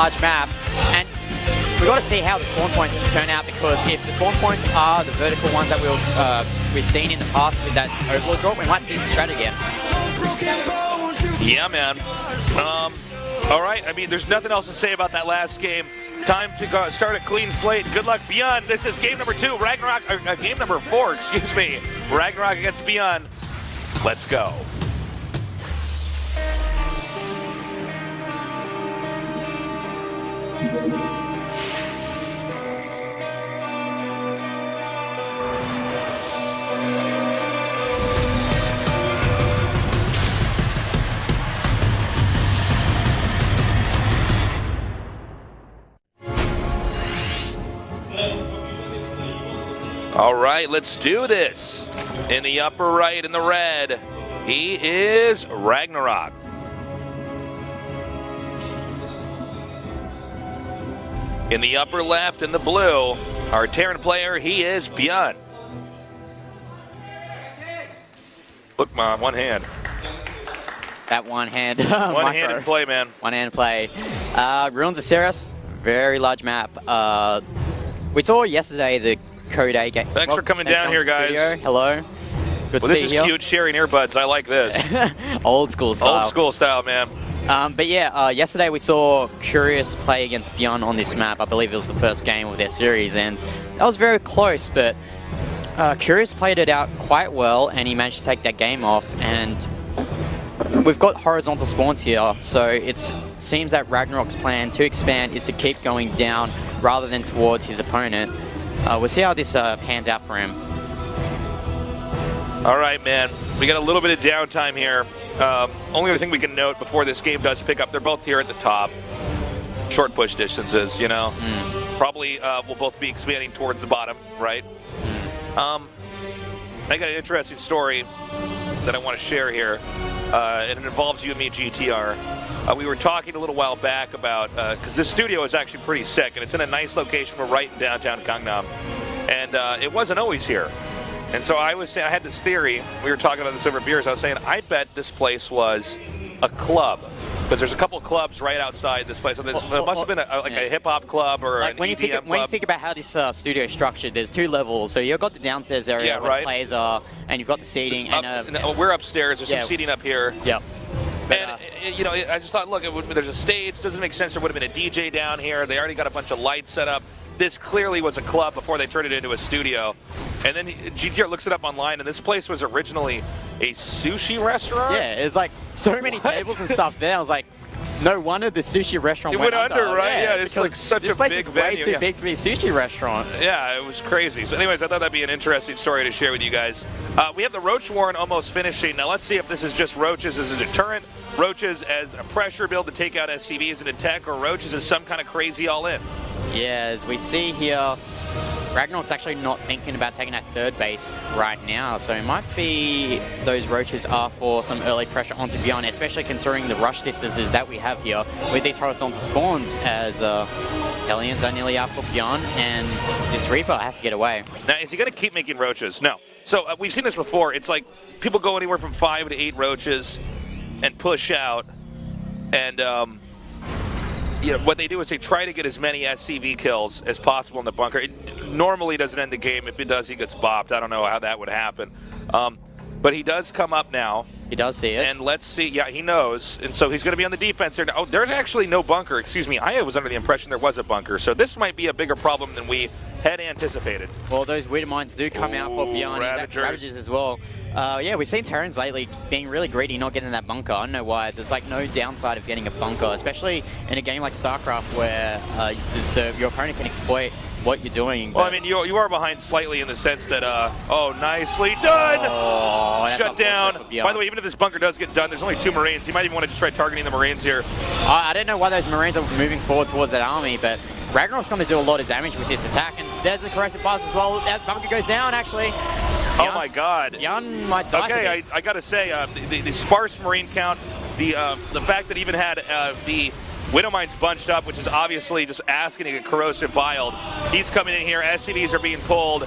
large map, and we've got to see how the spawn points turn out, because if the spawn points are the vertical ones that we've seen in the past with that overlord drop, we might see the strat again. Yeah, man. All right, I mean, there's nothing else to say about that last game. Time to go start a clean slate. Good luck, ByuN. This is game number 2, RagnaroK, game number 4, excuse me. RagnaroK against ByuN. Let's go. All right, let's do this. In the upper right, in the red, he is RagnaroK. In the upper left, in the blue, our Terran player, he is ByuN. Look, Mom, one hand. That one hand. One hand in play, man. One hand play. Ruins of Ceres, very large map. We saw yesterday the Code A game. Thanks for coming down here, guys. Studio. Hello. Good to see you. This is cute, sharing earbuds. I like this. Old school style. Old school style, man. But yeah, yesterday we saw Curious play against ByuN on this map. I believe it was the first game of their series, and that was very close, but Curious played it out quite well, and he managed to take that game off, and we've got horizontal spawns here, so it seems that RagnaroK's plan to expand is to keep going down rather than towards his opponent. We'll see how this pans out for him. All right, man. We got a little bit of downtime here. Only other thing we can note before this game does pick up, they're both here at the top. Short push distances, you know. Probably will both be expanding towards the bottom, right? I got an interesting story that I want to share here, and it involves you and me, GTR. We were talking a little while back about, because this studio is actually pretty sick, and it's in a nice location. We're right in downtown Gangnam, and it wasn't always here. And so I was saying, I had this theory, we were talking about this over beers, I was saying, I bet this place was a club. Because there's a couple of clubs right outside this place. So it must have been a hip-hop club or like an EDM club. When you think about how this studio is structured, there's 2 levels. So you've got the downstairs area where the players are, and you've got the seating. We're upstairs, there's some seating up here. Yep. And, you know, I just thought, look, there's a stage, doesn't make sense. There would have been a DJ down here. They already got a bunch of lights set up. This clearly was a club before they turned it into a studio. And then GTR looks it up online, and this place was originally a sushi restaurant? Yeah, it's like so many tables and stuff there. I was like, no wonder the sushi restaurant went under, right? Yeah, it's like such a big venue. This place is way too big to be a sushi restaurant. Yeah, it was crazy. So anyways, I thought that'd be an interesting story to share with you guys. We have the Roach Warren almost finishing. Now let's see if this is just Roaches as a deterrent, Roaches as a pressure build to take out SCVs and attack, or Roaches as some kind of crazy all-in. Yeah, as we see here, RagnaroK's actually not thinking about taking that third base right now, so it might be those Roaches are for some early pressure onto ByuN, especially considering the rush distances that we have here with these horizontal spawns, as Hellions are nearly out for ByuN, and this Reaper has to get away. Now, is he going to keep making Roaches? No. So we've seen this before. It's like people go anywhere from 5 to 8 Roaches and push out, and you know, what they do is they try to get as many SCV kills as possible in the bunker. It normally doesn't end the game. If it does, he gets bopped. I don't know how that would happen. But he does come up now. He does see it. And let's see. Yeah, he knows. And so he's going to be on the defense there. Oh, there's actually no bunker. Excuse me. I was under the impression there was a bunker. So this might be a bigger problem than we had anticipated. Well, those Widow Mines do come out for ByuN. Ravagers as well. Yeah, we've seen Terrans lately being really greedy, not getting that bunker. I don't know why. There's like no downside of getting a bunker, especially in a game like Starcraft where your opponent can exploit what you're doing. Well, I mean, you are behind slightly in the sense that, oh, nicely done! Oh, shut down. By the way, even if this bunker does get done, there's only 2 Marines. You might even want to just try targeting the Marines here. I don't know why those Marines are moving forward towards that army, but RagnaroK's going to do a lot of damage with this attack, and there's the corrosive blast as well. That bunker goes down, actually. Oh my God! ByuN might die. Okay, I gotta say, the sparse Marine count, the fact that even had the Widow Mines bunched up, which is obviously just asking to get corrosive biled. He's coming in here. SCVs are being pulled.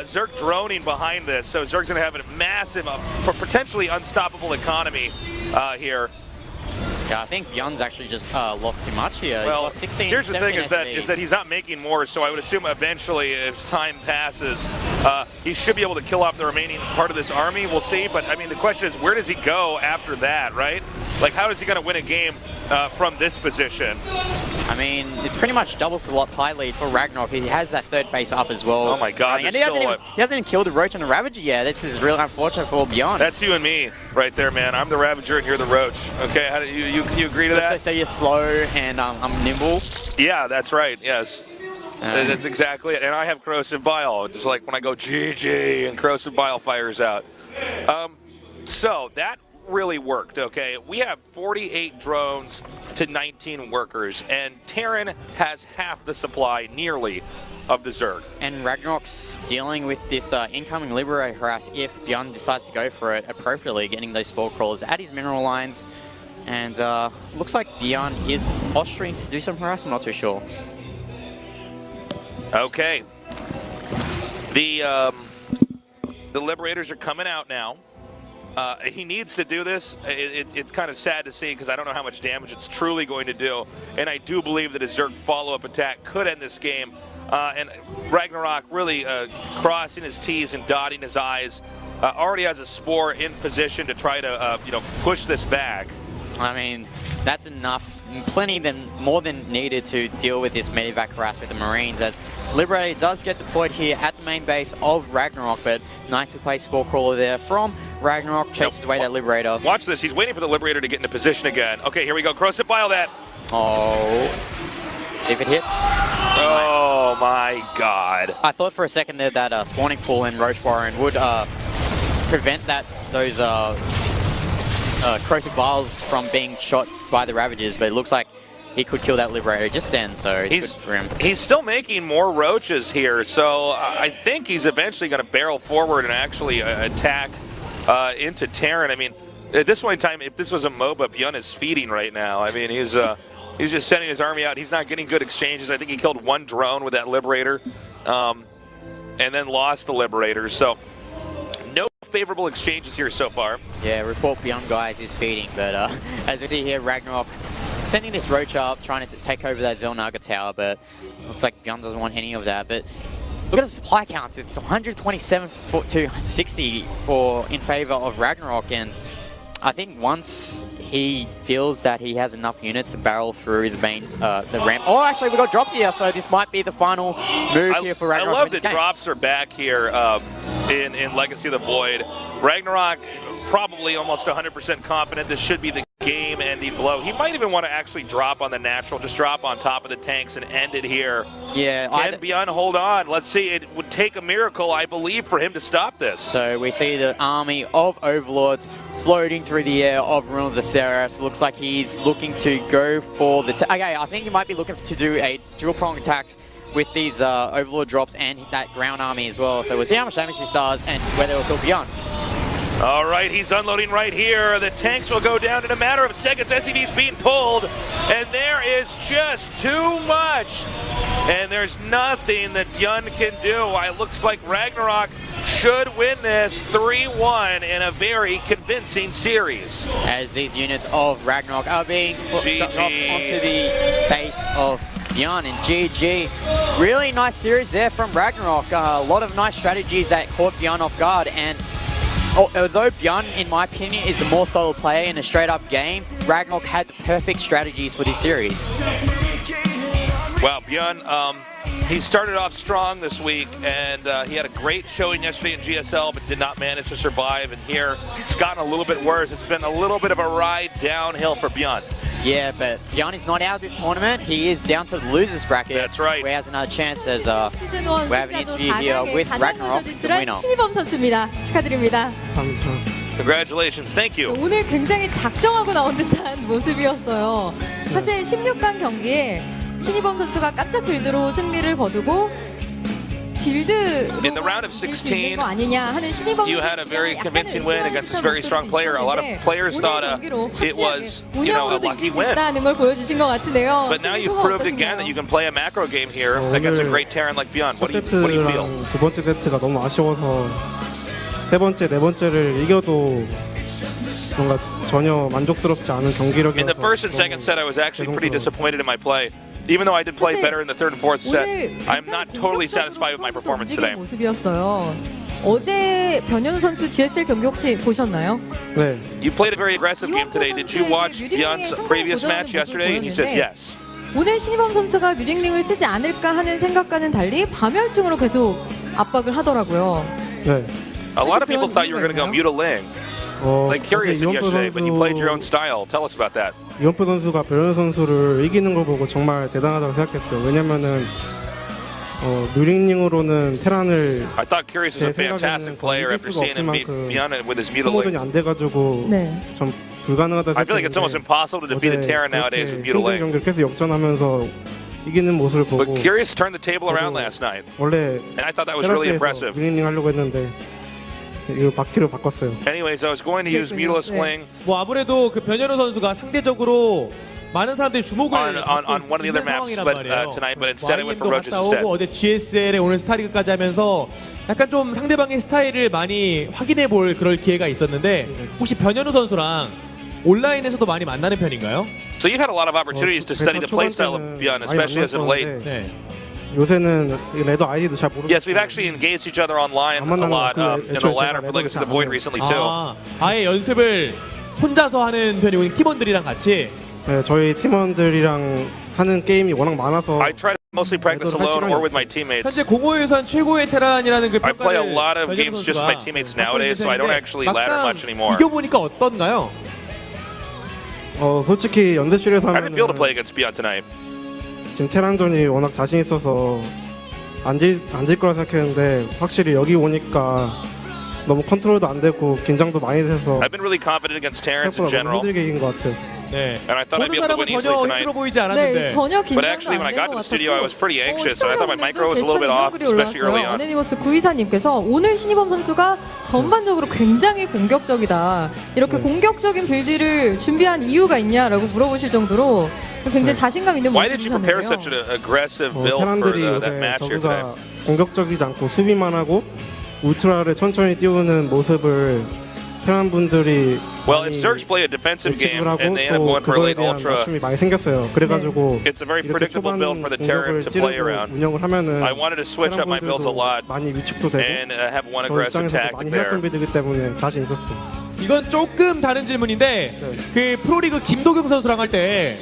Zerg droning behind this, so Zerg's gonna have a massive, potentially unstoppable economy here. Yeah, I think ByuN's actually just lost too much here. Well, he's lost 16, here's the thing: is SPs. that he's not making more. So I would assume eventually, as time passes, he should be able to kill off the remaining part of this army. We'll see. But I mean, the question is, where does he go after that, right? Like, how is he going to win a game from this position? I mean, it's pretty much double slot pie lead for RagnaroK. He has that third base up as well. Oh my God! And he hasn't even killed the Roach and the Ravager yet. This is really unfortunate for ByuN. That's you and me right there, man. I'm the Ravager and you're the Roach. Okay, how do you agree to that? So you're slow and I'm nimble. Yeah, that's right. Yes. That's exactly it. And I have corrosive bile, just like when I go GG and corrosive bile fires out. So that really worked, okay? We have 48 drones to 19 workers, and Terran has half the supply, nearly, of the Zerg. And RagnaroK's dealing with this incoming Liberator harass if ByuN decides to go for it appropriately, getting those Spore Crawlers at his mineral lines. And looks like ByuN is posturing to do some harass, I'm not too sure. Okay. The Liberators are coming out now. He needs to do this. It's kind of sad to see because I don't know how much damage it's truly going to do. And I do believe that a Zerg follow-up attack could end this game. And RagnaroK really crossing his T's and dotting his I's. Already has a Spore in position to try to push this back. I mean, that's enough. More than needed to deal with this medevac harass with the Marines, as Liberator does get deployed here at the main base of RagnaroK, but nicely placed Spore Crawler there from RagnaroK, chases away that Liberator. Watch this, he's waiting for the Liberator to get into position again. Okay, here we go, corrosive bile that. Oh, if it hits. Oh my God. I thought for a second there that spawning pool in Roach Warren would prevent those corrosive vials from being shot by the Ravagers, but it looks like he could kill that Liberator just then, so it's good for him. He's still making more Roaches here, so I think he's eventually going to barrel forward and actually attack into Terran. I mean, at this point in time, if this was a MOBA, ByuN is feeding right now. I mean, he's just sending his army out. He's not getting good exchanges. I think he killed one drone with that Liberator and then lost the Liberator, so no favorable exchanges here so far. Yeah, report ByuN guys is feeding, but as we see here, RagnaroK sending this Roach up, trying to take over that Zelnaga tower, but looks like ByuN doesn't want any of that. But look at the supply counts. It's 127 to 60 in favor of RagnaroK, and I think once he feels that he has enough units to barrel through the main the ramp. Oh, actually, we got drops here, so this might be the final move here for RagnaroK. I love that drops are back here in Legacy of the Void. RagnaroK probably almost 100% confident this should be the game-ending blow. He might even want to actually drop on the natural, just drop on top of the tanks and end it here. Yeah. Can ByuN hold on? Let's see. It would take a miracle, I believe, for him to stop this. So we see the army of Overlords floating through the air of Ruins of Ceres. Looks like he's looking to go for the... Okay, I think he might be looking to do a dual-prong attack with these Overlord drops and that ground army as well. So we'll see how much damage this does and whether it will kill ByuN. All right, he's unloading right here. The tanks will go down in a matter of seconds. SCV's being pulled, and there is just too much. And there's nothing that ByuN can do. It looks like RagnaroK should win this 3-1 in a very convincing series. As these units of RagnaroK are being dropped onto the base of ByuN and GG. Really nice series there from RagnaroK. A lot of nice strategies that caught ByuN off guard, and although ByuN, in my opinion, is a more solid player in a straight-up game, RagnaroK had the perfect strategies for this series. Well, ByuN, he started off strong this week, and he had a great showing yesterday in GSL, but did not manage to survive. And here, it's gotten a little bit worse. It's been a little bit of a ride downhill for ByuN. Yeah, but ByuN is not out of this tournament. He is down to the losers bracket. That's right. Where he has another chance as we have an interview here with RagnaroK, the winner. 신이범 선수입니다. 축하드립니다. Congratulations. Thank you. 오늘 굉장히 작정하고 나온 듯한 모습이었어요. 사실 16강 경기에 신이범 선수가 깜짝 빌드로 승리를 거두고 In the round of 16, you had a very convincing win against this very strong player. A lot of players thought it was, a lucky win. But now you've proved again that you can play a macro game here against a great Terran like ByuN. What do you feel? 두 번째 세트가 너무 아쉬워서 세 번째, 네 번째를 이겨도 뭔가 전혀 만족스럽지 않은 경기력이어서 In the first and second set, I was actually pretty disappointed in my play. Even though I did play better in the third and fourth set, I'm not totally satisfied with my performance today. 모습이었어요. 어제 변현우 선수 GSL 경기 혹시 보셨나요? 네. You played a very aggressive game today. Did you watch ByuN's previous match yesterday? And he says yes. 오늘 신이범 선수가 뮤링링을 쓰지 않을까 하는 생각과는 달리 밤열중으로 계속 압박을 하더라고요. 네. A lot of people thought you were going to go Mutaling. Like curious yesterday, but you played your own style. Tell us about that. 이원표 선수가 변현우 선수를 이기는 걸 보고 정말 대단하다고 생각했어요. 왜냐면은 뮤링링으로는 테란을 I thought Curious was a fantastic player after seeing him beat ByuN with his 소모전이 Mutaling. 안 돼가지고 좀 불가능하다 I feel like it's almost impossible to defeat a Terran nowadays with 힘든 Mutaling. 경기를 계속 역전하면서 이기는 모습을 보고 But Curious turned the table around last night, 원래 and I thought that was really 테라스에서 impressive. 뮤링링 하려고 했는데 이거 바퀴로 바꿨어요. Anyways, I was going to use Mutalist Wing 뭐 아무래도 그 변현우 선수가 상대적으로 많은 사람들이 주목을 on one of the other maps tonight, but instead I went for Roaches instead. 어제 GSL에 오늘 스타리그까지 하면서 약간 좀 상대방의 스타일을 많이 확인해 볼 그럴 기회가 있었는데 혹시 변현우 선수랑 온라인에서도 많이 만나는 편인가요? So you've had a lot of opportunities to study the playstyle of ByuN, especially as of late. 네. 요새는 레더 아이디도 잘 모르고. Yes, we've actually engaged each other online a lot in the ladder for Legacy of the Void recently too. 아예 연습을 혼자서 하는 편이고 팀원들이랑 같이. 네, 저희 팀원들이랑 하는 게임이 워낙 많아서. I try to mostly practice alone or with my teammates. 현재 공호유산 최고의 테란이라는 그 I play a 평가를 lot of games just with my teammates nowadays, so I don't actually ladder much anymore. 이겨보니까 어떤가요? 솔직히 연대실에서 How did it feel to 하면은 play against ByuN tonight? 지금 테란전이 워낙 자신 있어서 안질 거라 생각했는데 확실히 여기 오니까 너무 컨트롤도 안 되고 긴장도 많이 돼서 I've been really confident against Terrans in 생각보다 너무 general, 힘들게 이긴 것 같아요. 네. and I thought I'd be 보는 able to win 사람은 easily 전혀 tonight. 힘들어 보이지 네, 않았는데. 전혀 But 긴장도 actually, when I 안 got to 된 the 것 studio, I was pretty 같았고, anxious, and I thought my micro was a little bit 게시판에 off, 인터뷰 especially early 올라왔어요. on. 어네니머스 924님께서 오늘 신이범 선수가 전반적으로 굉장히 공격적이다. 이렇게 공격적인 빌드를 준비한 이유가 있냐라고 물어보실 정도로 굉장히 자신감 있는 Why did you prepare 모습이셨는데요. such an aggressive build for 테란들이 that 요새 match here today? 저그가 공격적이지 않고 수비만 하고 울트라를 천천히 띄우는 모습을 테란 분들이 Well, if Zergs play a defensive game 예측을 하고 and they end up 또 going for 그거에 late 대한 ultra, 맞춤이 많이 생겼어요. 그래가지고 it's a very 이렇게 predictable 초반 build for the Terran 공격을 to play 찌르고 around. 운영을 하면은 I wanted to switch up my builds a lot 많이 위축도 되고 and have one 저 aggressive 입장에서도 tag to 많이 bear. 해왔던 빌드이기 때문에 자신 있었어요. 이건 조금 다른 질문인데 그 프로리그 김도경 선수랑 할 때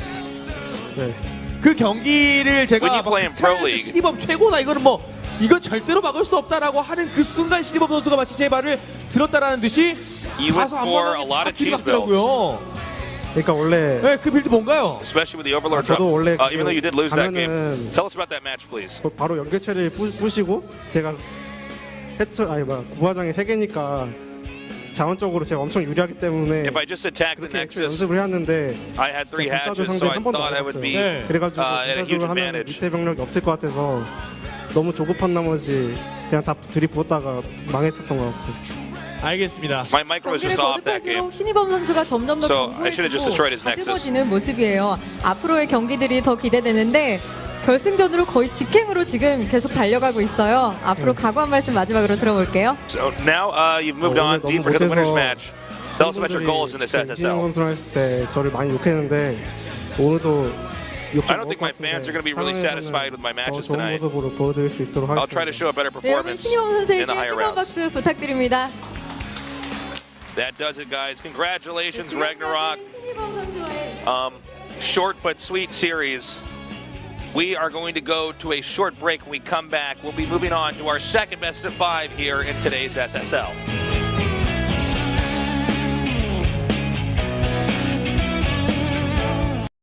그 경기를 제가 When you play in Pro League. 신이범 최고다 이거는 뭐 이건 절대로 막을 수 없다라고 하는 그 순간 신이범 선수가 마치 제 말을 들었다라는 듯이 You went 가서 안 for a 만나면 lot of 바퀴를 cheese builds, 박더라고요. 그러니까 원래 네, 그 빌드 뭔가요? especially with the Overlord drop. 저도 원래 Even though you did lose that game, 가면은 tell us about that match, please. 바로 연계체를 부시고 제가 구화장이 3개니까 자원적으로 제가 엄청 유리하기 때문에 If I just attacked the 그렇게 Nexus, 연습을 해왔는데 I had 3 불사조 hatches, 상대 so I 한 번도 thought 안 I would be 네. 그래가지고 at a huge 불사조를 하면 advantage. 밑에 병력이 없을 것 같아서 너무 조급한 나머지 그냥 다 들이부었다가 망했었던 것 같아요. 알겠습니다. My micro was 경기를 just off that game. 거듭할수록 신이범 선수가 점점 더 So, I should have just destroyed his Nexus. 다듬어지는 모습이에요. 앞으로의 경기들이 더 기대되는데 결승전으로 거의 직행으로 지금 계속 달려가고 있어요. 앞으로 각오 한 말씀 마지막으로 들어볼게요. So now you've moved on deeper to the winners match. Tell us about your goals in this SSL. 선수랑 했을 때 저를 많이 욕했는데 오늘도 I don't think my fans are going to be really satisfied with my matches 좋은 tonight. 모습으로 보여드릴 수 있도록 I'll try to 하겠습니다. show a better 네, 여러분 performance 신이범 in 선수에게 the higher 뜨거운 rounds. 박수 부탁드립니다. That does it, guys. Congratulations, RagnaroK. 신이범 선수와의 Short but sweet series. We are going to go to a short break. When we come back, we'll be moving on to our second best of 5 here in today's SSL.